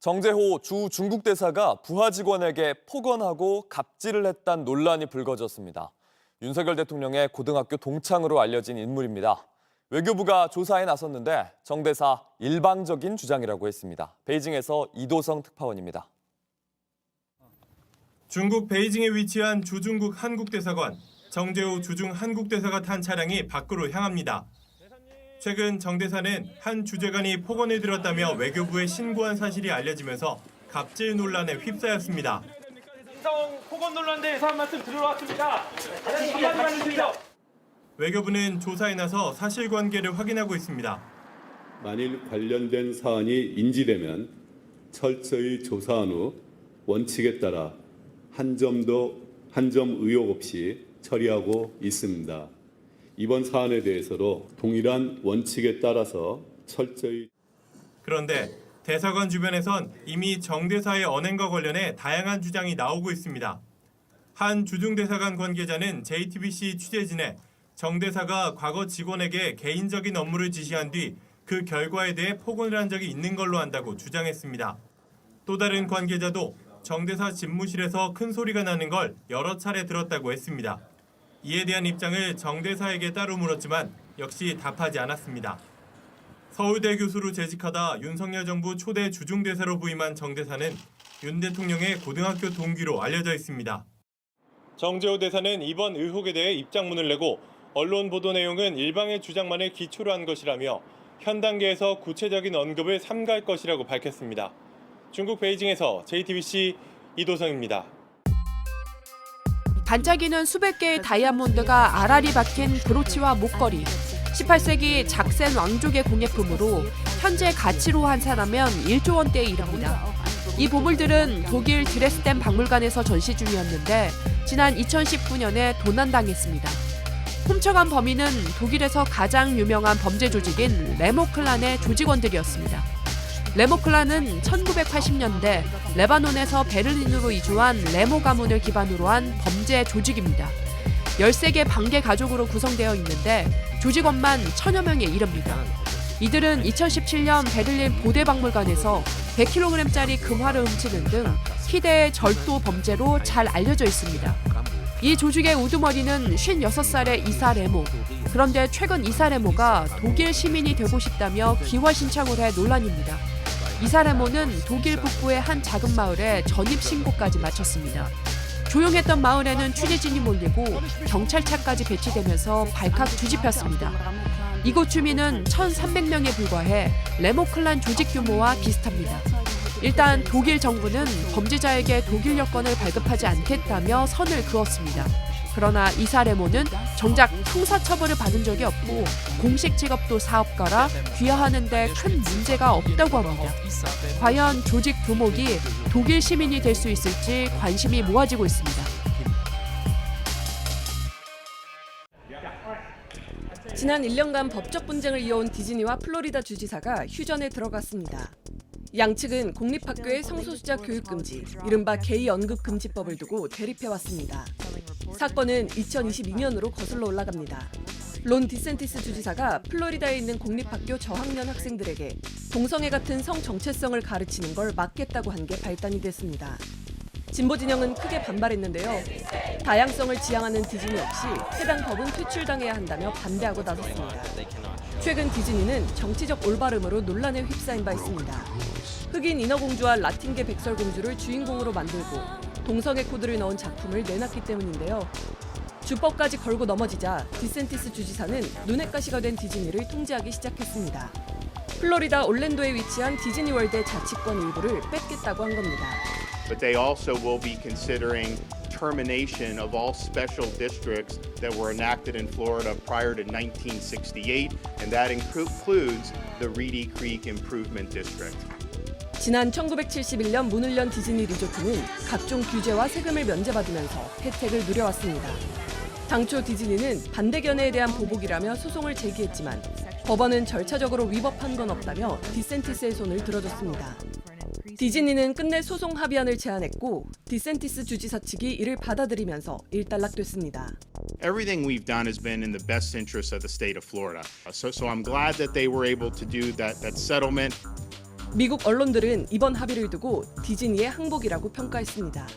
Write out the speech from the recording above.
정재호 주 중국 대사가 부하 직원에게 폭언하고 갑질을 했다는 논란이 불거졌습니다. 윤석열 대통령의 고등학교 동창으로 알려진 인물입니다. 외교부가 조사에 나섰는데 정 대사 일방적인 주장이라고 했습니다. 베이징에서 이도성 특파원입니다. 중국 베이징에 위치한 주중국 한국대사관, 정재호 주중 한국대사가 탄 차량이 밖으로 향합니다. 최근 정 대사는 한 주재관이 폭언을 들었다며 외교부에 신고한 사실이 알려지면서 갑질 논란에 휩싸였습니다. 인성 폭언 논란 대해서 한 말씀 들어왔습니다. 한마디만 해주세요. 외교부는 조사에 나서 사실관계를 확인하고 있습니다. 만일 관련된 사안이 인지되면 철저히 조사한 후 원칙에 따라 한 점 의혹 없이 처리하고 있습니다. 이번 사안에 대해서도 동일한 원칙에 따라서 철저히. 그런데 대사관 주변에선 이미 정 대사의 언행과 관련해 다양한 주장이 나오고 있습니다. 한 주중대사관 관계자는 JTBC 취재진에 정 대사가 과거 직원에게 개인적인 업무를 지시한 뒤 그 결과에 대해 폭언을 한 적이 있는 걸로 안다고 주장했습니다. 또 다른 관계자도 정 대사 집무실에서 큰 소리가 나는 걸 여러 차례 들었다고 했습니다. 이에 대한 입장을 정 대사에게 따로 물었지만 역시 답하지 않았습니다. 서울대 교수로 재직하다 윤석열 정부 초대 주중대사로 부임한 정 대사는 윤 대통령의 고등학교 동기로 알려져 있습니다. 정재호 대사는 이번 의혹에 대해 입장문을 내고 언론 보도 내용은 일방의 주장만을 기초로 한 것이라며 현 단계에서 구체적인 언급을 삼가할 것이라고 밝혔습니다. 중국 베이징에서 JTBC 이도성입니다. 반짝이는 수백 개의 다이아몬드가 알알이 박힌 브로치와 목걸이. 18세기 작센 왕족의 공예품으로 현재 가치로 환산하면 1조 원대에 이릅니다. 이 보물들은 독일 드레스덴 박물관에서 전시 중이었는데 지난 2019년에 도난당했습니다. 훔쳐간 범인은 독일에서 가장 유명한 범죄 조직인 레모클란의 조직원들이었습니다. 레모클란은 1980년대 레바논에서 베를린으로 이주한 레모 가문을 기반으로 한 범죄 조직입니다. 13개 반개 가족으로 구성되어 있는데 조직원만 1000여 명에 이릅니다. 이들은 2017년 베를린 보대박물관에서 100kg짜리 금화를 훔치는 등 희대의 절도 범죄로 잘 알려져 있습니다. 이 조직의 우두머리는 56살의 이사 레모. 그런데 최근 이사 레모가 독일 시민이 되고 싶다며 기화신청을 해 논란입니다. 이사 레모는 독일 북부의 한 작은 마을에 전입신고까지 마쳤습니다. 조용했던 마을에는 취재진이 몰리고 경찰차까지 배치되면서 발칵 뒤집혔습니다. 이곳 주민은 1,300명에 불과해 레모클란 조직 규모와 비슷합니다. 일단 독일 정부는 범죄자에게 독일 여권을 발급하지 않겠다며 선을 그었습니다. 그러나 이사 레모는 정작 형사처벌을 받은 적이 없고 공식 직업도 사업가라 귀화하는 데 큰 문제가 없다고 합니다. 과연 조직 두목이 독일 시민이 될 수 있을지 관심이 모아지고 있습니다. 지난 1년간 법적 분쟁을 이어온 디즈니와 플로리다 주지사가 휴전에 들어갔습니다. 양측은 공립학교의 성소수자 교육 금지, 이른바 게이 언급 금지법을 두고 대립해왔습니다. 사건은 2022년으로 거슬러 올라갑니다. 론 디센티스 주지사가 플로리다에 있는 공립학교 저학년 학생들에게 동성애 같은 성 정체성을 가르치는 걸 막겠다고 한 게 발단이 됐습니다. 진보 진영은 크게 반발했는데요. 다양성을 지향하는 디즈니 역시 해당 법은 퇴출당해야 한다며 반대하고 나섰습니다. 최근 디즈니는 정치적 올바름으로 논란에 휩싸인 바 있습니다. 흑인 인어공주와 라틴계 백설공주를 주인공으로 만들고 동성애 코드를 넣은 작품을 내놨기 때문인데요. 주법까지 걸고 넘어지자 디센티스 주지사는 눈엣 가시가 된 디즈니를 통제하기 시작했습니다. 플로리다 올랜도에 위치한 디즈니월드의 자치권 일부를 뺏겠다고 한 겁니다. But they also will be considering termination of all special districts that were enacted in Florida prior to 1968, and that includes the Reedy Creek Improvement District. 지난 1971년 문을 연 디즈니 리조트는 각종 규제와 세금을 면제받으면서 혜택을 누려왔습니다. 당초 디즈니는 반대 견해에 대한 보복이라며 소송을 제기했지만 법원은 절차적으로 위법한 건 없다며 디센티스의 손을 들어줬습니다. 디즈니는 끝내 소송 합의안을 제안했고 디센티스 주지사 측이 이를 받아들이면서 일단락됐습니다. Everything we've done has been in the best interest of the state of Florida. So I'm glad that they were able to do that settlement. 미국 언론들은 이번 합의를 두고 디즈니의 항복이라고 평가했습니다.